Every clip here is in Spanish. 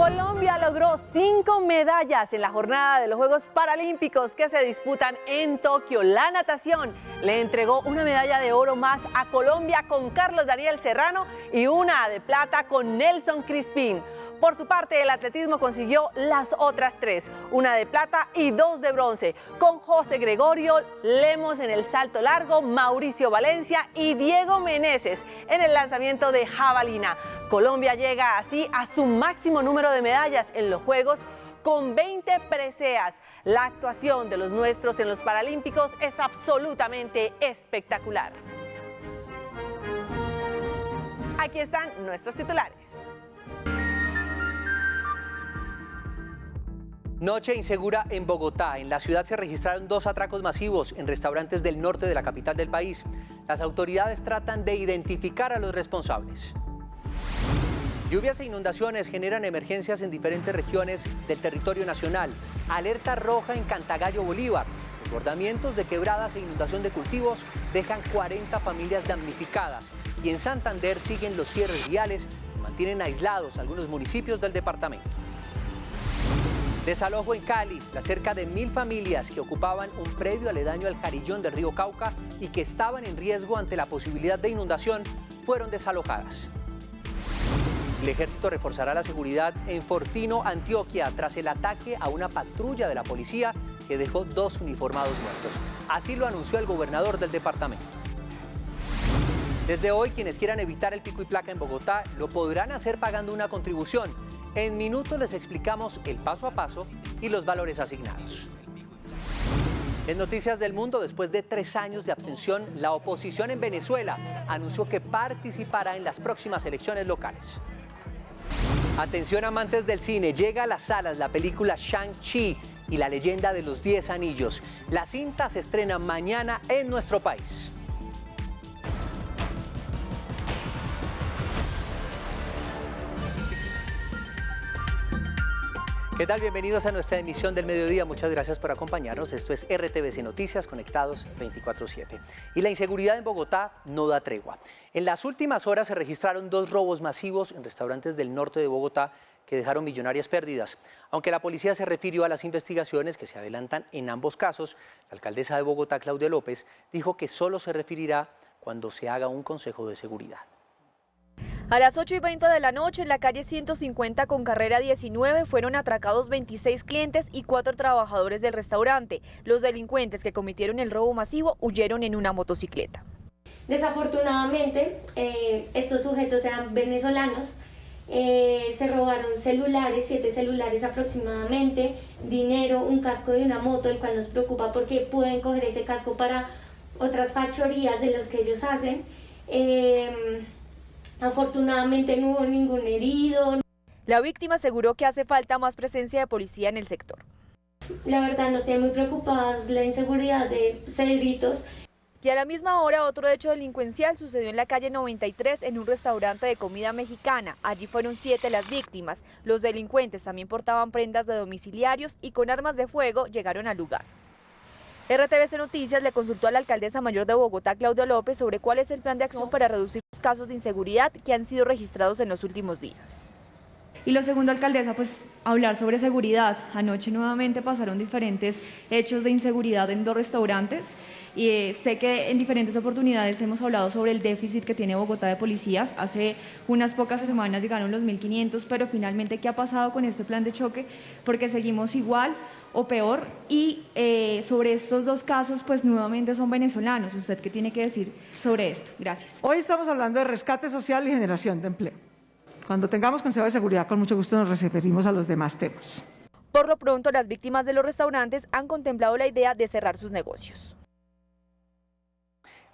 Colombia logró 5 medallas en la jornada de los Juegos Paralímpicos que se disputan en Tokio. La natación le entregó una medalla de oro más a Colombia con Carlos Daniel Serrano y una de plata con Nelson Crispín. Por su parte, el atletismo consiguió las otras 3, una de plata y 2 de bronce, con José Gregorio Lemos en el salto largo, Mauricio Valencia y Diego Meneses en el lanzamiento de jabalina. Colombia llega así a su máximo número de medallas en los Juegos con 20 preseas. La actuación de los nuestros en los Paralímpicos es absolutamente espectacular. Aquí están nuestros titulares. Noche insegura en Bogotá. En la ciudad se registraron 2 atracos masivos en restaurantes del norte de la capital del país. Las autoridades tratan de identificar a los responsables. Lluvias e inundaciones generan emergencias en diferentes regiones del territorio nacional. Alerta roja en Cantagallo, Bolívar. Desbordamientos de quebradas e inundación de cultivos dejan 40 familias damnificadas. Y en Santander siguen los cierres viales que mantienen aislados algunos municipios del departamento. Desalojo en Cali. Las cerca de 1000 familias que ocupaban un predio aledaño al Jarillón del río Cauca y que estaban en riesgo ante la posibilidad de inundación fueron desalojadas. El ejército reforzará la seguridad en Fortino, Antioquia, tras el ataque a una patrulla de la policía que dejó 2 uniformados muertos. Así lo anunció el gobernador del departamento. Desde hoy, quienes quieran evitar el pico y placa en Bogotá lo podrán hacer pagando una contribución. En minutos les explicamos el paso a paso y los valores asignados. En Noticias del Mundo, después de 3 años de abstención, la oposición en Venezuela anunció que participará en las próximas elecciones locales. Atención amantes del cine, llega a las salas la película Shang-Chi y la leyenda de los 10 anillos. La cinta se estrena mañana en nuestro país. ¿Qué tal? Bienvenidos a nuestra emisión del mediodía. Muchas gracias por acompañarnos. Esto es RTVC Noticias, conectados 24/7. Y la inseguridad en Bogotá no da tregua. En las últimas horas se registraron 2 robos masivos en restaurantes del norte de Bogotá que dejaron millonarias pérdidas. Aunque la policía se refirió a las investigaciones que se adelantan en ambos casos, la alcaldesa de Bogotá, Claudia López, dijo que solo se referirá cuando se haga un consejo de seguridad. A las 8:20 de la noche, en la calle 150 con carrera 19, fueron atracados 26 clientes y 4 trabajadores del restaurante. Los delincuentes que cometieron el robo masivo huyeron en una motocicleta. Desafortunadamente, estos sujetos eran venezolanos. Se robaron celulares, 7 celulares aproximadamente, dinero, un casco de una moto, el cual nos preocupa porque pueden coger ese casco para otras fachorías de los que ellos hacen. Afortunadamente no hubo ningún herido. La víctima aseguró que hace falta más presencia de policía en el sector. La verdad no estoy muy preocupada, la inseguridad de Cedritos. Y a la misma hora, otro hecho delincuencial sucedió en la calle 93 en un restaurante de comida mexicana. Allí fueron 7 las víctimas. Los delincuentes también portaban prendas de domiciliarios y con armas de fuego llegaron al lugar. RTVC Noticias le consultó a la alcaldesa mayor de Bogotá, Claudia López, sobre cuál es el plan de acción para reducir los casos de inseguridad que han sido registrados en los últimos días. Y lo segundo, alcaldesa, pues hablar sobre seguridad. Anoche nuevamente pasaron diferentes hechos de inseguridad en 2 restaurantes. Y sé que en diferentes oportunidades hemos hablado sobre el déficit que tiene Bogotá de policías. Hace unas pocas semanas llegaron los 1500, pero finalmente, ¿qué ha pasado con este plan de choque? Porque seguimos igual o peor, y sobre estos 2 casos, pues nuevamente son venezolanos. ¿Usted qué tiene que decir sobre esto? Gracias. Hoy estamos hablando de rescate social y generación de empleo. Cuando tengamos Consejo de Seguridad, con mucho gusto nos referimos a los demás temas. Por lo pronto, las víctimas de los restaurantes han contemplado la idea de cerrar sus negocios.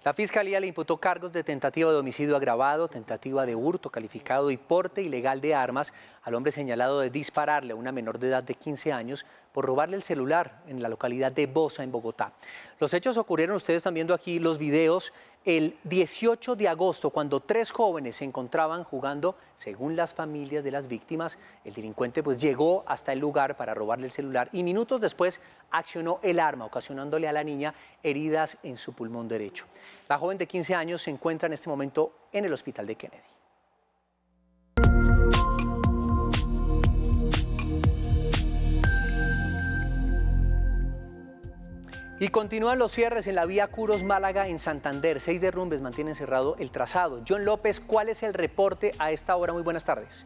La Fiscalía le imputó cargos de tentativa de homicidio agravado, tentativa de hurto calificado y porte ilegal de armas al hombre señalado de dispararle a una menor de edad de 15 años por robarle el celular en la localidad de Bosa, en Bogotá. Los hechos ocurrieron, ustedes están viendo aquí los videos, el 18 de agosto, cuando 3 jóvenes se encontraban jugando. Según las familias de las víctimas, el delincuente pues llegó hasta el lugar para robarle el celular y minutos después accionó el arma, ocasionándole a la niña heridas en su pulmón derecho. La joven de 15 años se encuentra en este momento en el hospital de Kennedy. Y continúan los cierres en la vía Curos-Málaga en Santander. 6 derrumbes mantienen cerrado el trazado. John López, ¿cuál es el reporte a esta hora? Muy buenas tardes.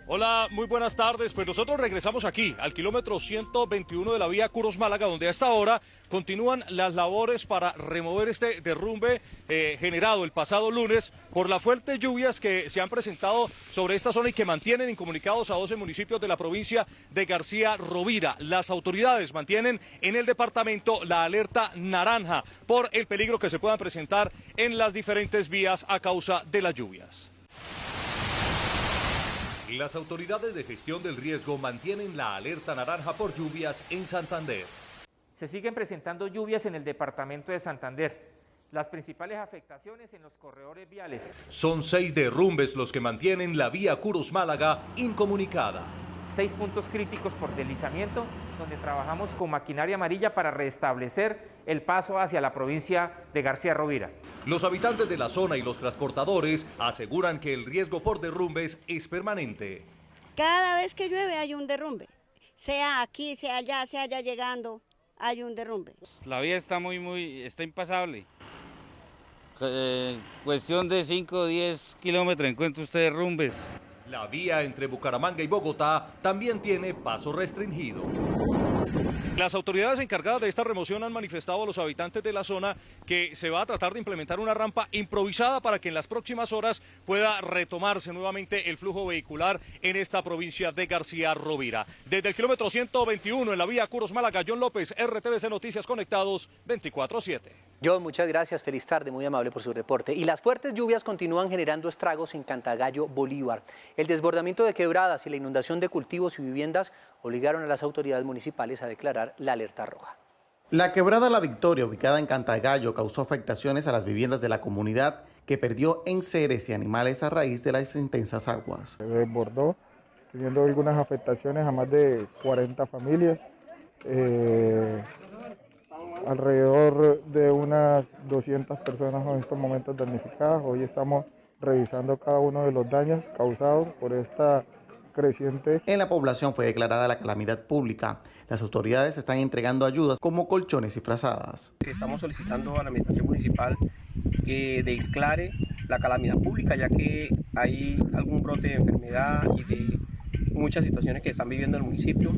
Hola, muy buenas tardes. Pues nosotros regresamos aquí, al kilómetro 121 de la vía Curos-Málaga, donde a esta hora continúan las labores para remover este derrumbe generado el pasado lunes por las fuertes lluvias que se han presentado sobre esta zona y que mantienen incomunicados a 12 municipios de la provincia de García Rovira. Las autoridades mantienen en el departamento la alerta naranja por el peligro que se puedan presentar en las diferentes vías a causa de las lluvias. Las autoridades de gestión del riesgo mantienen la alerta naranja por lluvias en Santander. Se siguen presentando lluvias en el departamento de Santander. Las principales afectaciones en los corredores viales. Son 6 derrumbes los que mantienen la vía Curos-Málaga incomunicada. 6 puntos críticos por deslizamiento, donde trabajamos con maquinaria amarilla para restablecer el paso hacia la provincia de García Rovira. Los habitantes de la zona y los transportadores aseguran que el riesgo por derrumbes es permanente. Cada vez que llueve hay un derrumbe, sea aquí, sea allá llegando, hay un derrumbe. La vía está está impasable. Cuestión de 5 o 10 kilómetros encuentra usted derrumbes. La vía entre Bucaramanga y Bogotá también tiene paso restringido. Las autoridades encargadas de esta remoción han manifestado a los habitantes de la zona que se va a tratar de implementar una rampa improvisada para que en las próximas horas pueda retomarse nuevamente el flujo vehicular en esta provincia de García Rovira. Desde el kilómetro 121 en la vía Curos-Málaga, John López, RTVC Noticias Conectados 24/7. John, muchas gracias, feliz tarde, muy amable por su reporte. Y las fuertes lluvias continúan generando estragos en Cantagallo, Bolívar. El desbordamiento de quebradas y la inundación de cultivos y viviendas obligaron a las autoridades municipales a declarar la alerta roja. La quebrada La Victoria, ubicada en Cantagallo, causó afectaciones a las viviendas de la comunidad, que perdió enseres y animales a raíz de las intensas aguas. Se desbordó, teniendo algunas afectaciones a más de 40 familias. Alrededor de unas 200 personas en estos momentos damnificadas. Hoy estamos revisando cada uno de los daños causados por esta creciente. En la población fue declarada la calamidad pública. Las autoridades están entregando ayudas como colchones y frazadas. Estamos solicitando a la administración municipal que declare la calamidad pública, ya que hay algún brote de enfermedad y de muchas situaciones que están viviendo en el municipio,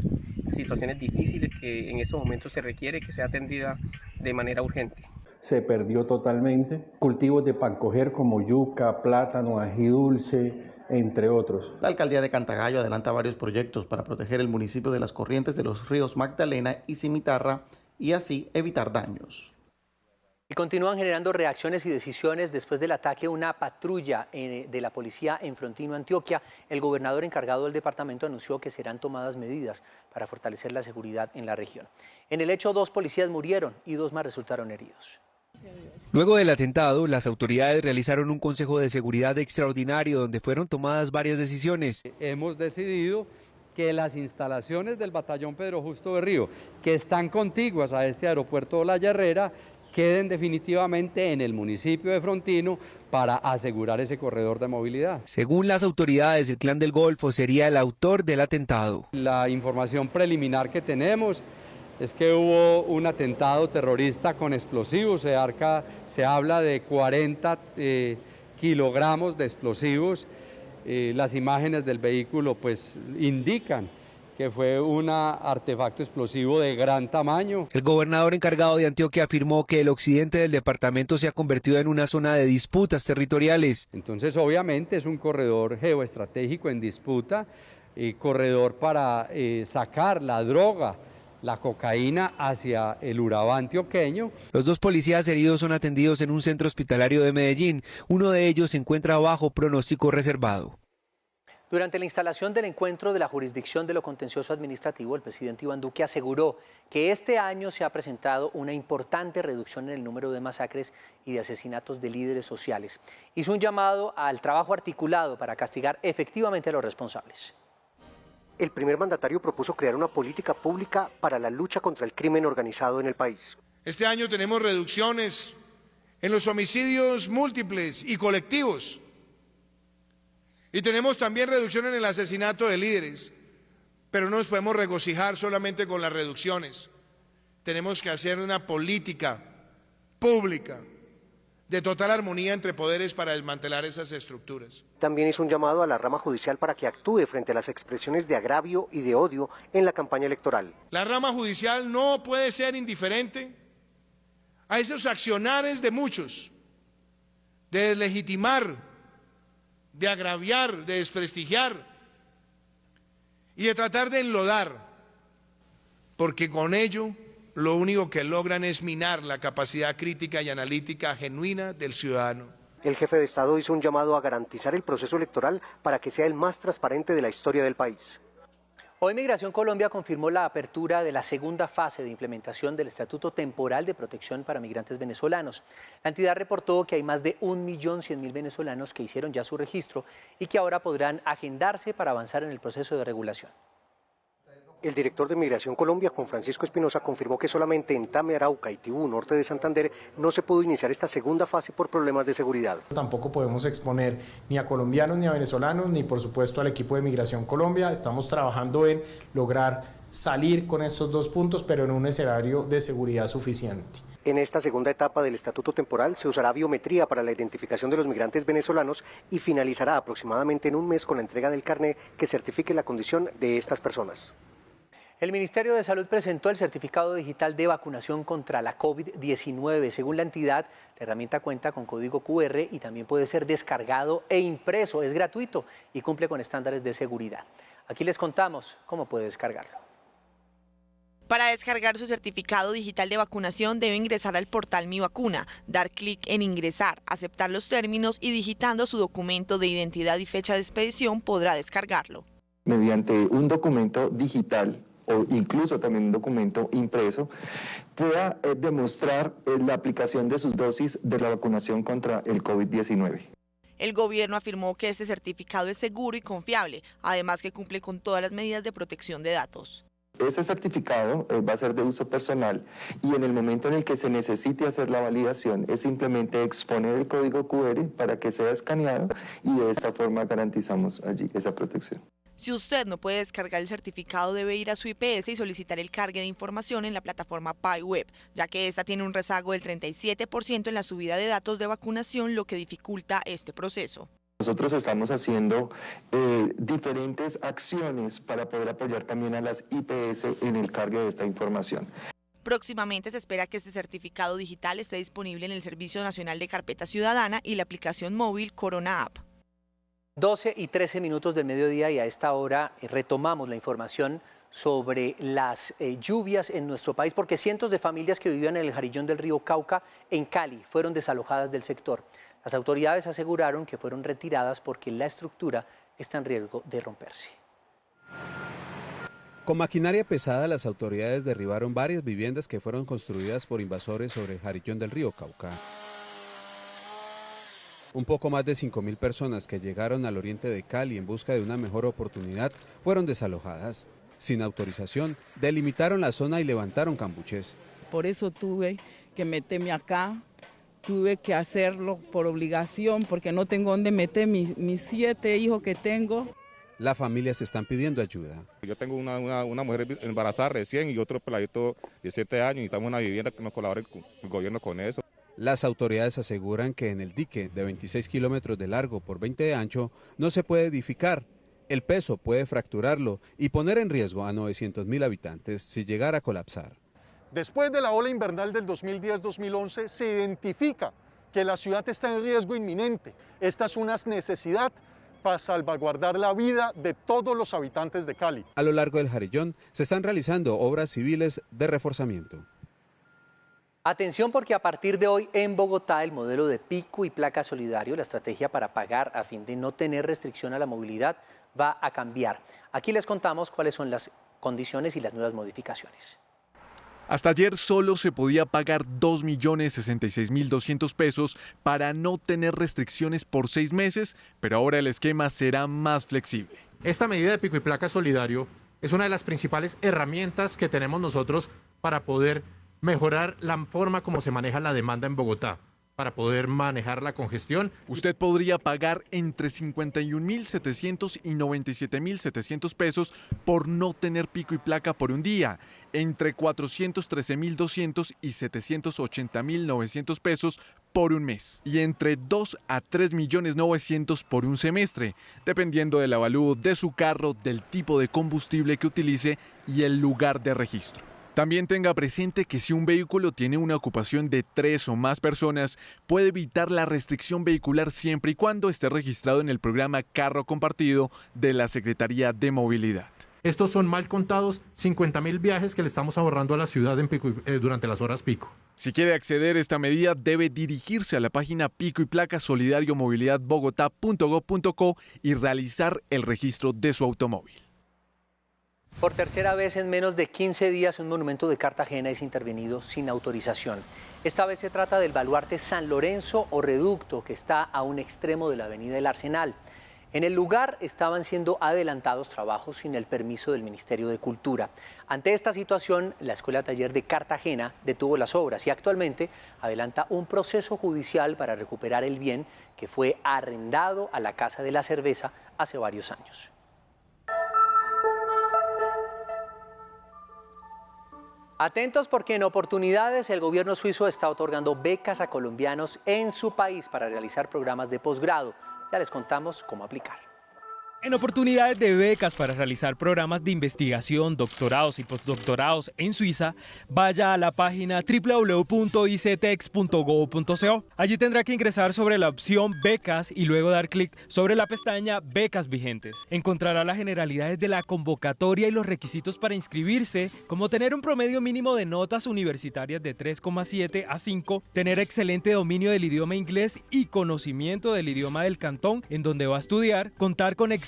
situaciones difíciles que en estos momentos se requiere que sea atendida de manera urgente. Se perdió totalmente. Cultivos de pancoger como yuca, plátano, ají dulce, entre otros. La alcaldía de Cantagallo adelanta varios proyectos para proteger el municipio de las corrientes de los ríos Magdalena y Cimitarra y así evitar daños. Y continúan generando reacciones y decisiones después del ataque a una patrulla de la policía en Frontino, Antioquia. El gobernador encargado del departamento anunció que serán tomadas medidas para fortalecer la seguridad en la región. En el hecho, 2 policías murieron y 2 más resultaron heridos. Luego del atentado, las autoridades realizaron un consejo de seguridad extraordinario donde fueron tomadas varias decisiones. Hemos decidido que las instalaciones del batallón Pedro Justo Berrío, que están contiguas a este aeropuerto de La Herrera, queden definitivamente en el municipio de Frontino para asegurar ese corredor de movilidad. Según las autoridades, el Clan del Golfo sería el autor del atentado. La información preliminar que tenemos es que hubo un atentado terrorista con explosivos, se habla de 40 kilogramos de explosivos. Las imágenes del vehículo pues indican que fue un artefacto explosivo de gran tamaño. El gobernador encargado de Antioquia afirmó que el occidente del departamento se ha convertido en una zona de disputas territoriales. Entonces, obviamente, es un corredor geoestratégico en disputa, corredor para sacar la droga, la cocaína hacia el Urabá antioqueño. Los 2 policías heridos son atendidos en un centro hospitalario de Medellín. Uno de ellos se encuentra bajo pronóstico reservado. Durante la instalación del encuentro de la jurisdicción de lo contencioso administrativo, el presidente Iván Duque aseguró que este año se ha presentado una importante reducción en el número de masacres y de asesinatos de líderes sociales. Hizo un llamado al trabajo articulado para castigar efectivamente a los responsables. El primer mandatario propuso crear una política pública para la lucha contra el crimen organizado en el país. Este año tenemos reducciones en los homicidios múltiples y colectivos. Y tenemos también reducción en el asesinato de líderes. pero no nos podemos regocijar solamente con las reducciones. Tenemos que hacer una política pública de total armonía entre poderes para desmantelar esas estructuras. También hizo un llamado a la rama judicial para que actúe frente a las expresiones de agravio y de odio en la campaña electoral. La rama judicial no puede ser indiferente a esos accionares de muchos, de deslegitimar, de agraviar, de desprestigiar y de tratar de enlodar, porque con ello lo único que logran es minar la capacidad crítica y analítica genuina del ciudadano. El jefe de Estado hizo un llamado a garantizar el proceso electoral para que sea el más transparente de la historia del país. Hoy Migración Colombia confirmó la apertura de la segunda fase de implementación del Estatuto Temporal de Protección para Migrantes Venezolanos. La entidad reportó que hay más de 1.100.000 venezolanos que hicieron ya su registro y que ahora podrán agendarse para avanzar en el proceso de regulación. El director de Migración Colombia, Juan Francisco Espinosa, confirmó que solamente en Tame, Arauca y Tibú, norte de Santander, no se pudo iniciar esta segunda fase por problemas de seguridad. Tampoco podemos exponer ni a colombianos ni a venezolanos, ni por supuesto al equipo de Migración Colombia. Estamos trabajando en lograr salir con estos dos puntos, pero en un escenario de seguridad suficiente. En esta segunda etapa del Estatuto Temporal se usará biometría para la identificación de los migrantes venezolanos y finalizará aproximadamente en un mes con la entrega del carné que certifique la condición de estas personas. El Ministerio de Salud presentó el certificado digital de vacunación contra la COVID-19. Según la entidad, la herramienta cuenta con código QR y también puede ser descargado e impreso. Es gratuito y cumple con estándares de seguridad. Aquí les contamos cómo puede descargarlo. Para descargar su certificado digital de vacunación debe ingresar al portal Mi Vacuna, dar clic en ingresar, aceptar los términos y digitando su documento de identidad y fecha de expedición podrá descargarlo. Mediante un documento digital o incluso también un documento impreso, pueda demostrar la aplicación de sus dosis de la vacunación contra el COVID-19. El gobierno afirmó que este certificado es seguro y confiable, además que cumple con todas las medidas de protección de datos. Ese certificado va a ser de uso personal y en el momento en el que se necesite hacer la validación es simplemente exponer el código QR para que sea escaneado y de esta forma garantizamos allí esa protección. Si usted no puede descargar el certificado, debe ir a su IPS y solicitar el cargue de información en la plataforma PayWeb, ya que esta tiene un rezago del 37% en la subida de datos de vacunación, lo que dificulta este proceso. Nosotros estamos haciendo diferentes acciones para poder apoyar también a las IPS en el cargue de esta información. Próximamente se espera que este certificado digital esté disponible en el Servicio Nacional de Carpeta Ciudadana y la aplicación móvil Corona App. 12 y 13 minutos del mediodía y a esta hora retomamos la información sobre las lluvias en nuestro país porque cientos de familias que vivían en el Jarillón del río Cauca en Cali fueron desalojadas del sector. Las autoridades aseguraron que fueron retiradas porque la estructura está en riesgo de romperse. Con maquinaria pesada, las autoridades derribaron varias viviendas que fueron construidas por invasores sobre el Jarillón del río Cauca. Un poco más de 5.000 personas que llegaron al oriente de Cali en busca de una mejor oportunidad fueron desalojadas. Sin autorización, delimitaron la zona y levantaron cambuches. Por eso tuve que meterme acá, tuve que hacerlo por obligación porque no tengo dónde meter mis 7 hijos que tengo. Las familias están pidiendo ayuda. Yo tengo una mujer embarazada recién y otro peladito de 7 años y estamos en una vivienda que nos colabore el gobierno con eso. Las autoridades aseguran que en el dique de 26 kilómetros de largo por 20 de ancho no se puede edificar. El peso puede fracturarlo y poner en riesgo a 900.000 habitantes si llegara a colapsar. Después de la ola invernal del 2010-2011 se identifica que la ciudad está en riesgo inminente. Esta es una necesidad para salvaguardar la vida de todos los habitantes de Cali. A lo largo del Jarillón se están realizando obras civiles de reforzamiento. Atención porque a partir de hoy en Bogotá el modelo de pico y placa solidario, la estrategia para pagar a fin de no tener restricción a la movilidad, va a cambiar. Aquí les contamos cuáles son las condiciones y las nuevas modificaciones. Hasta ayer solo se podía pagar 2.066.200 pesos para no tener restricciones por 6 meses, pero ahora el esquema será más flexible. Esta medida de pico y placa solidario es una de las principales herramientas que tenemos nosotros para poder mejorar la forma como se maneja la demanda en Bogotá. para poder manejar la congestión. Usted podría pagar entre 51.700 y 97.700 pesos por no tener pico y placa por un día, entre 413.200 y 780.900 pesos por un mes y entre 2 a 3.900.000 por un semestre, dependiendo del avalúo de su carro, del tipo de combustible que utilice y el lugar de registro. También tenga presente que si un vehículo tiene una ocupación de 3 o más personas, puede evitar la restricción vehicular siempre y cuando esté registrado en el programa Carro Compartido de la Secretaría de Movilidad. Estos son mal contados 50.000 viajes que le estamos ahorrando a la ciudad durante las horas pico. Si quiere acceder a esta medida, debe dirigirse a la página Pico y Placa Solidario Movilidad Bogotá.gov.co y realizar el registro de su automóvil. Por tercera vez en menos de 15 días, un monumento de Cartagena es intervenido sin autorización. Esta vez se trata del baluarte San Lorenzo o Reducto, que está a un extremo de la avenida El Arsenal. En el lugar estaban siendo adelantados trabajos sin el permiso del Ministerio de Cultura. Ante esta situación, la Escuela Taller de Cartagena detuvo las obras y actualmente adelanta un proceso judicial para recuperar el bien que fue arrendado a la Casa de la Cerveza hace varios años. Atentos porque en oportunidades el gobierno suizo está otorgando becas a colombianos en su país para realizar programas de posgrado. Ya les contamos cómo aplicar. En oportunidades de becas para realizar programas de investigación, doctorados y postdoctorados en Suiza, vaya a la página www.ictex.gov.co. Allí tendrá que ingresar sobre la opción Becas y luego dar clic sobre la pestaña Becas vigentes. Encontrará las generalidades de la convocatoria y los requisitos para inscribirse, como tener un promedio mínimo de notas universitarias de 3,7 a 5, tener excelente dominio del idioma inglés y conocimiento del idioma del cantón en donde va a estudiar, contar con excelentes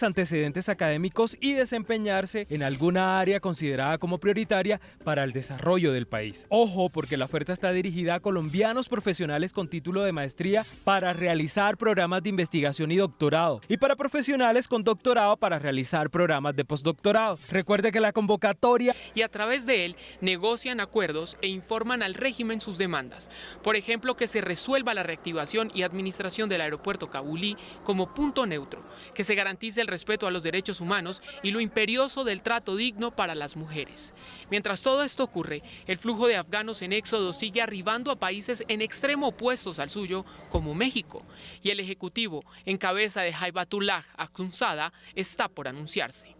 antecedentes académicos y desempeñarse en alguna área considerada como prioritaria para el desarrollo del país. Ojo, porque la oferta está dirigida a colombianos profesionales con título de maestría para realizar programas de investigación y doctorado, y para profesionales con doctorado para realizar programas de postdoctorado. Recuerde que la convocatoria y a través de él negocian acuerdos e informan al régimen sus demandas. Por ejemplo, que se resuelva la reactivación y administración del aeropuerto Cabulí como punto neutro, que se garantice el respeto a los derechos humanos y lo imperioso del trato digno para las mujeres. Mientras todo esto ocurre, el flujo de afganos en éxodo sigue arribando a países en extremo opuestos al suyo, como México, y el Ejecutivo, en cabeza de Haibatullah Akhundzada, está por anunciarse.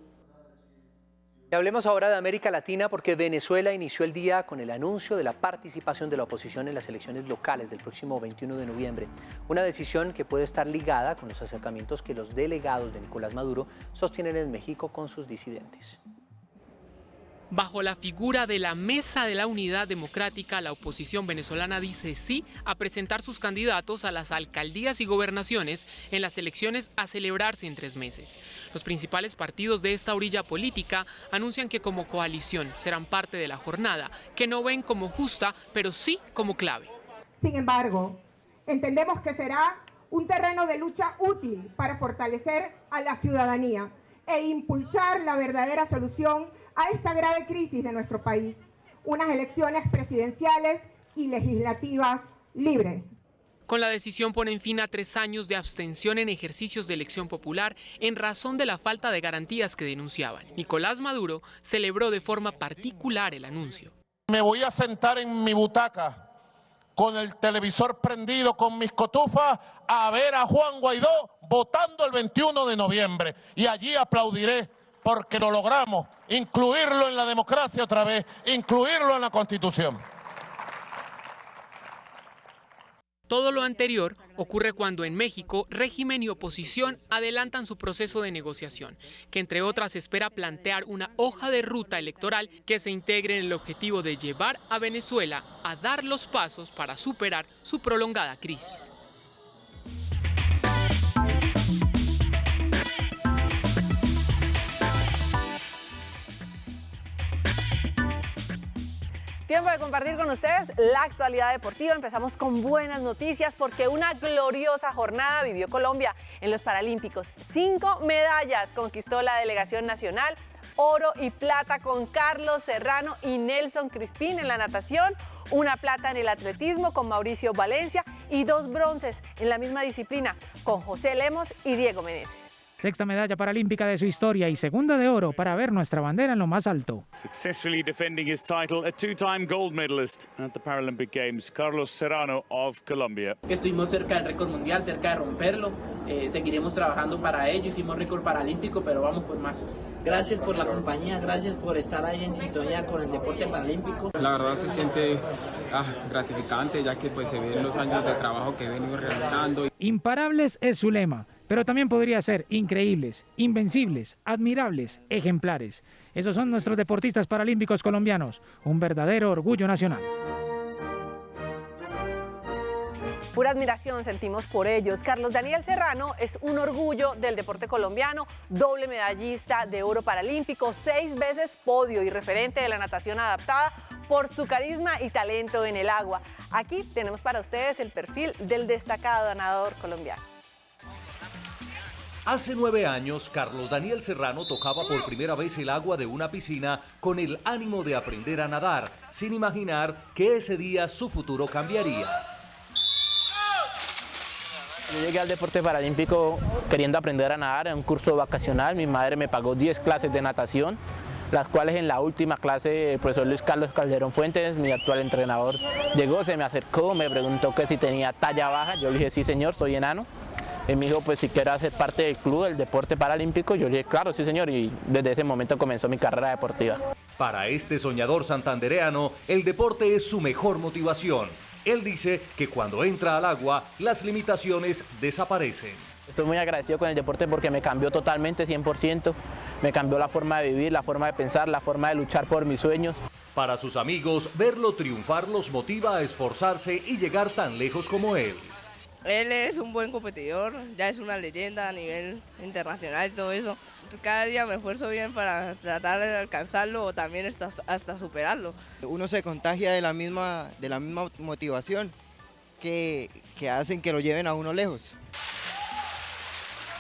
Y hablemos ahora de América Latina porque Venezuela inició el día con el anuncio de la participación de la oposición en las elecciones locales del próximo 21 de noviembre. Una decisión que puede estar ligada con los acercamientos que los delegados de Nicolás Maduro sostienen en México con sus disidentes. Bajo la figura de la Mesa de la Unidad Democrática, la oposición venezolana dice sí a presentar sus candidatos a las alcaldías y gobernaciones en las elecciones a celebrarse en 3 meses. Los principales partidos de esta orilla política anuncian que como coalición serán parte de la jornada, que no ven como justa, pero sí como clave. Sin embargo, entendemos que será un terreno de lucha útil para fortalecer a la ciudadanía e impulsar la verdadera solución a esta grave crisis de nuestro país, unas elecciones presidenciales y legislativas libres. Con la decisión ponen fin a 3 años de abstención en ejercicios de elección popular en razón de la falta de garantías que denunciaban. Nicolás Maduro celebró de forma particular el anuncio. Me voy a sentar en mi butaca con el televisor prendido, con mis cotufas, a ver a Juan Guaidó votando el 21 de noviembre y allí aplaudiré porque lo logramos, incluirlo en la democracia otra vez, incluirlo en la Constitución. Todo lo anterior ocurre cuando en México régimen y oposición adelantan su proceso de negociación, que entre otras espera plantear una hoja de ruta electoral que se integre en el objetivo de llevar a Venezuela a dar los pasos para superar su prolongada crisis. Tiempo de compartir con ustedes la actualidad deportiva. Empezamos con buenas noticias porque una gloriosa jornada vivió Colombia en los Paralímpicos. 5 medallas conquistó la delegación nacional oro y plata con Carlos Serrano y Nelson Crispín en la natación, una plata en el atletismo con Mauricio Valencia y 2 bronces en la misma disciplina con José Lemos y Diego Meneses. Sexta medalla paralímpica de su historia y segunda de oro para ver nuestra bandera en lo más alto. Successfully defending his title, a 2-time gold medalist at the Paralympic Games, Carlos Serrano of Colombia. Estuvimos cerca del récord mundial, cerca de romperlo. Seguiremos trabajando para ello. Hicimos récord paralímpico, pero vamos por más. Gracias por la compañía, gracias por estar ahí en sintonía con el deporte paralímpico. La verdad se siente gratificante, ya que pues se ven los años de trabajo que he venido realizando. Imparables es su lema, pero también podría ser increíbles, invencibles, admirables, ejemplares. Esos son nuestros deportistas paralímpicos colombianos, un verdadero orgullo nacional. Pura admiración sentimos por ellos. Carlos Daniel Serrano es un orgullo del deporte colombiano, doble medallista de oro paralímpico, 6 veces podio y referente de la natación adaptada por su carisma y talento en el agua. Aquí tenemos para ustedes el perfil del destacado nadador colombiano. Hace 9 años, Carlos Daniel Serrano tocaba por primera vez el agua de una piscina con el ánimo de aprender a nadar, sin imaginar que ese día su futuro cambiaría. Yo llegué al deporte paralímpico queriendo aprender a nadar en un curso vacacional. Mi madre me pagó 10 clases de natación, las cuales en la última clase el profesor Luis Carlos Calderón Fuentes, mi actual entrenador, llegó, se me acercó, me preguntó que si tenía talla baja. Yo le dije, sí señor, soy enano. Él me dijo, pues si quiero hacer parte del club del deporte paralímpico. Yo le dije, claro, sí señor, y desde ese momento comenzó mi carrera deportiva. Para este soñador santandereano, el deporte es su mejor motivación. Él dice que cuando entra al agua, las limitaciones desaparecen. Estoy muy agradecido con el deporte porque me cambió totalmente, 100%. Me cambió la forma de vivir, la forma de pensar, la forma de luchar por mis sueños. Para sus amigos, verlo triunfar los motiva a esforzarse y llegar tan lejos como él. Él es un buen competidor, ya es una leyenda a nivel internacional y todo eso. Cada día me esfuerzo bien para tratar de alcanzarlo o también hasta superarlo. Uno se contagia de la misma motivación que hacen que lo lleven a uno lejos.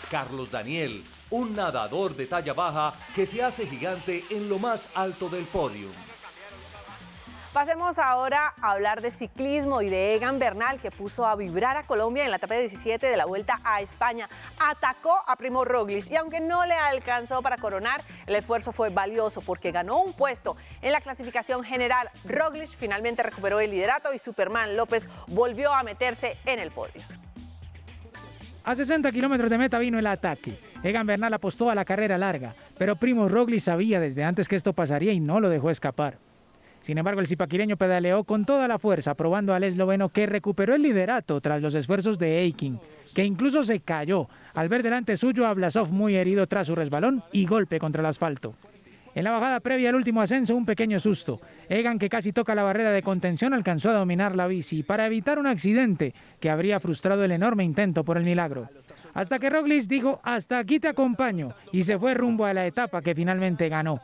Carlos Daniel, un nadador de talla baja que se hace gigante en lo más alto del podio. Pasemos ahora a hablar de ciclismo y de Egan Bernal, que puso a vibrar a Colombia en la etapa 17 de la Vuelta a España. Atacó a Primo Roglic y aunque no le alcanzó para coronar, el esfuerzo fue valioso porque ganó un puesto en la clasificación general. Roglic finalmente recuperó el liderato y Superman López volvió a meterse en el podio. A 60 kilómetros de meta vino el ataque. Egan Bernal apostó a la carrera larga, pero Primo Roglic sabía desde antes que esto pasaría y no lo dejó escapar. Sin embargo, el zipaquireño pedaleó con toda la fuerza, probando al esloveno que recuperó el liderato tras los esfuerzos de Eiking, que incluso se cayó al ver delante suyo a Blasov muy herido tras su resbalón y golpe contra el asfalto. En la bajada previa al último ascenso, un pequeño susto. Egan, que casi toca la barrera de contención, alcanzó a dominar la bici para evitar un accidente que habría frustrado el enorme intento por el milagro. Hasta que Roglic dijo, hasta aquí te acompaño, y se fue rumbo a la etapa que finalmente ganó.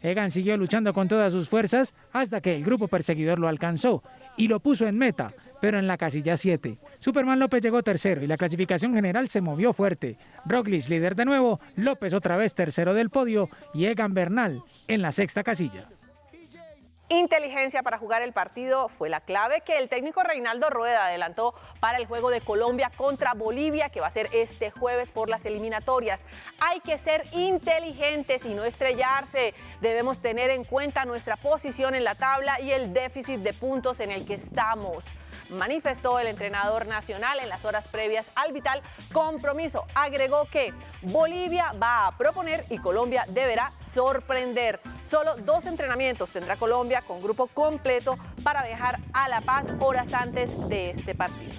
Egan siguió luchando con todas sus fuerzas hasta que el grupo perseguidor lo alcanzó y lo puso en meta, pero en la casilla 7. Superman López llegó tercero y la clasificación general se movió fuerte. Roglic líder de nuevo, López otra vez tercero del podio y Egan Bernal en la sexta casilla. Inteligencia para jugar el partido fue la clave que el técnico Reinaldo Rueda adelantó para el juego de Colombia contra Bolivia, que va a ser este jueves por las eliminatorias. Hay que ser inteligentes y no estrellarse. Debemos tener en cuenta nuestra posición en la tabla y el déficit de puntos en el que estamos, manifestó el entrenador nacional en las horas previas al vital compromiso. Agregó que Bolivia va a proponer y Colombia deberá sorprender. Solo 2 entrenamientos tendrá Colombia con grupo completo para viajar a La Paz horas antes de este partido.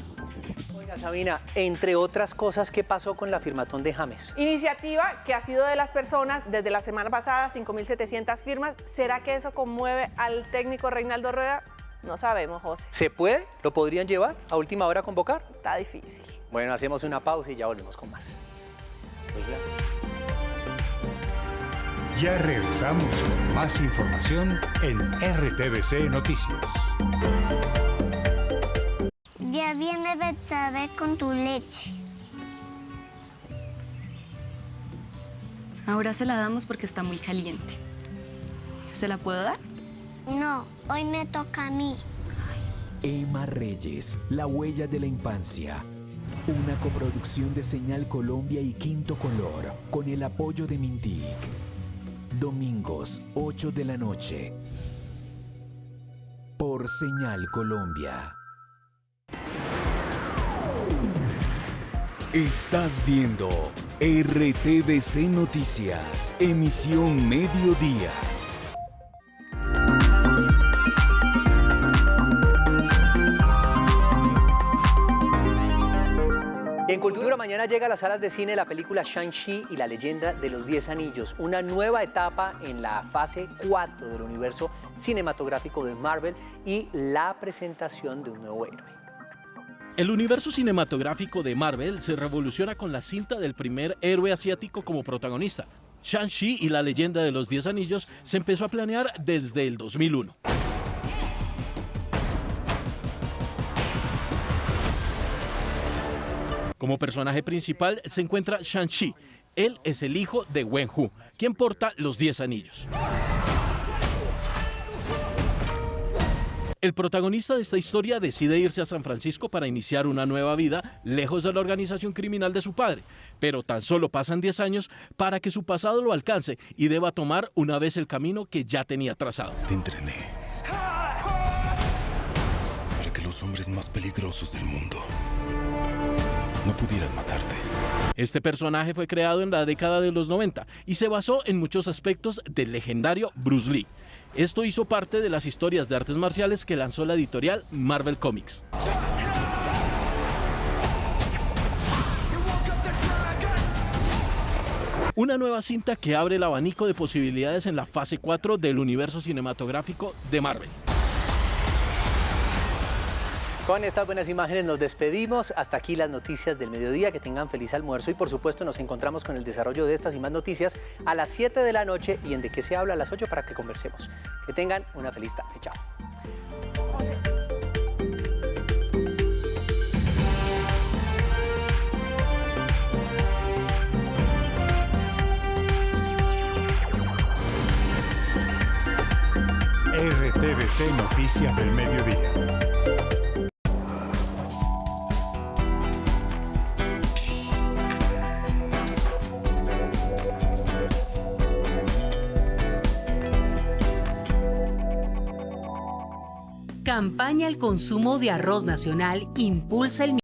Oiga, Sabina, entre otras cosas, ¿qué pasó con la firmatón de James? Iniciativa que ha sido de las personas desde la semana pasada, 5.700 firmas. ¿Será que eso conmueve al técnico Reinaldo Rueda? No sabemos, José. ¿Se puede? ¿Lo podrían llevar a última hora a convocar? Está difícil. Bueno, hacemos una pausa y ya volvemos con más. Ya regresamos con más información en RTVC Noticias. Ya viene Betsabe con tu leche. Ahora se la damos porque está muy caliente. ¿Se la puedo dar? No, hoy me toca a mí. Emma Reyes, la huella de la infancia. Una coproducción de Señal Colombia y Quinto Color, con el apoyo de Mintic. Domingos, 8 de la noche. Por Señal Colombia. Estás viendo RTVC Noticias, emisión mediodía. En Cultura mañana llega a las salas de cine la película Shang-Chi y la leyenda de los 10 anillos, una nueva etapa en la fase 4 del universo cinematográfico de Marvel y la presentación de un nuevo héroe. El universo cinematográfico de Marvel se revoluciona con la cinta del primer héroe asiático como protagonista. Shang-Chi y la leyenda de los 10 anillos se empezó a planear desde el 2001. Como personaje principal se encuentra Shang-Chi. Él es el hijo de Wen-Hu, quien porta los 10 anillos. El protagonista de esta historia decide irse a San Francisco para iniciar una nueva vida lejos de la organización criminal de su padre, pero tan solo pasan 10 años para que su pasado lo alcance y deba tomar una vez el camino que ya tenía trazado. Te entrené para que los hombres más peligrosos del mundo no pudieran matarte. Este personaje fue creado en la década de los 90 y se basó en muchos aspectos del legendario Bruce Lee. Esto hizo parte de las historias de artes marciales que lanzó la editorial Marvel Comics. Una nueva cinta que abre el abanico de posibilidades en la fase 4 del universo cinematográfico de Marvel. Con estas buenas imágenes nos despedimos. Hasta aquí las noticias del mediodía. Que tengan feliz almuerzo y por supuesto nos encontramos con el desarrollo de estas y más noticias a las 7 de la noche y en De Qué se habla a las 8 para que conversemos. Que tengan una feliz tarde. Chao. RTVC Noticias del Mediodía. Campaña al consumo de arroz nacional impulsa el